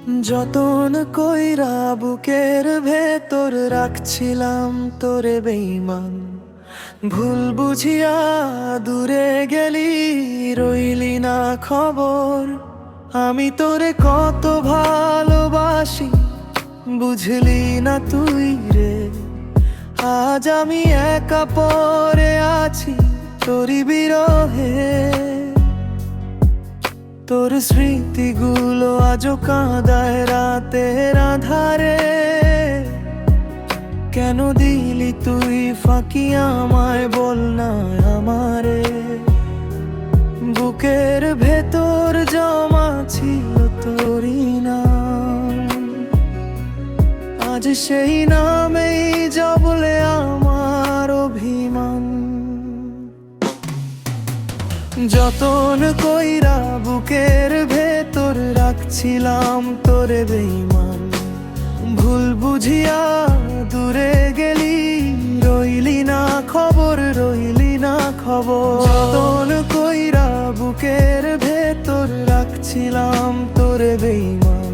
যতন কইরা বুকের ভেতর রাখছিলাম তোরে বেঈমান, ভুল বুঝিয়া দূরে গেলি, রইলি না খবর। আমি তোরে কত ভালোবাসি বুঝলি না তুই রে। আজ আমি একা পড়ে আছি তোরি বিরহে। তোর স্মৃতিগুলো আজও কাঁদায় রাতের আধারে। কেন দিলি তুই ফাঁকি আমায়, বল না আমারে। বুকের ভেতর জমা ছিল তোরই নাম, আজ সেই নামেই জবলে আমার অভিমান। যতন কইরা বুকের ভেতর রাখছিলাম তোরে বেঈমান, ভুল বুঝিয়া দূরে গেলি, রইলি না খবর, রইলি না খবর। যতন কইরা বুকের ভেতর রাখছিলাম তোরে বেঈমান,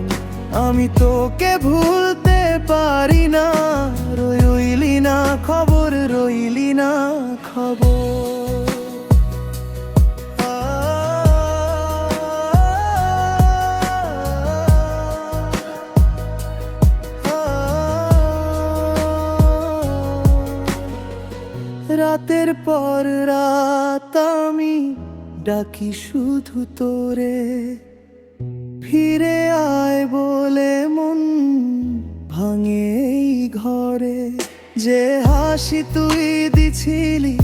আমি তোকে ভুলতে পারি না, রইলি না খবর, রইলি না খবর। রাতের পর রাত আমি ডাকি শুধু তোরে, ফিরে আয় বলে মন ভাঙে এই ঘরে। যে হাসি তুই দিছিলি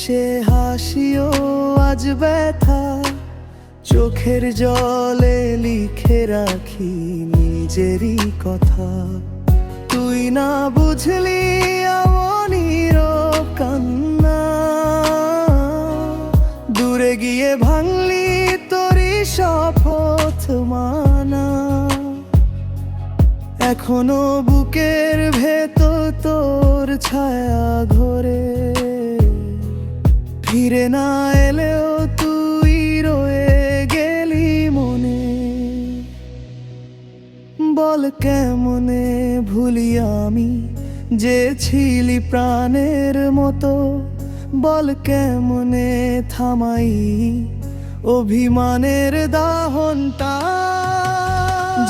সে হাসিও আজ ব্যথা, চোখের জলে লিখে রাখি নিজেরই কথা। তুই না বুঝলি এমনই কান্না, দূরে গিয়ে ভাঙলি তোরই শপথ মানা। এখনো বুকের ভেতর তোর ছায়া ঘোরে, ফিরে না এলেও তুই রয়ে গেলি মনে। বল কেমনে ভুলি আমি যে ছিলি প্রাণের মতো, বল কেমনে থামাই অভিমানের দাহনটা।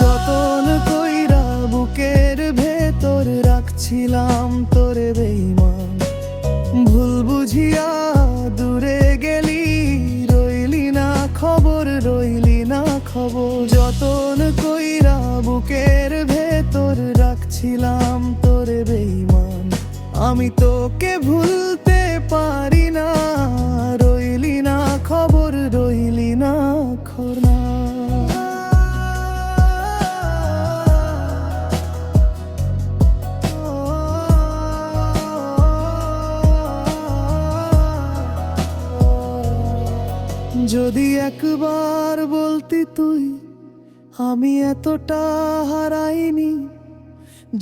যতন কইরা বুকের ভেতর রাখছিলাম তোরে বেঈমান, ভুল বুঝিয়া দূরে গেলি, রইলি না খবর, রইলি না খবর। যতন কইরা বুকের ভেতর রাখছিলাম তোরে বেঈমান, আমি তোকে ভুলতে পারি না, রইলি না খবর, রইলি না খবর। যদি একবার বলতি তুই আমি এতটা হারাইনি,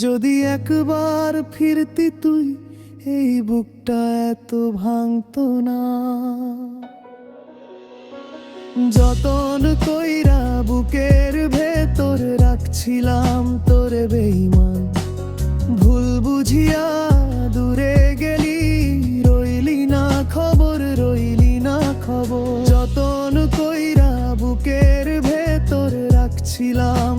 যদি একবার ফিরতি তুই এই বুকটা এত ভাঙতো না। যতন কইরা বুকের ভেতর রাখছিলাম তোরে বেঈমান, ভুল বুঝিয়া দূরে গেলি, রইলি না খবর, রইলি না খবর। যতন কইরা বুকের ভেতর রাখছিলাম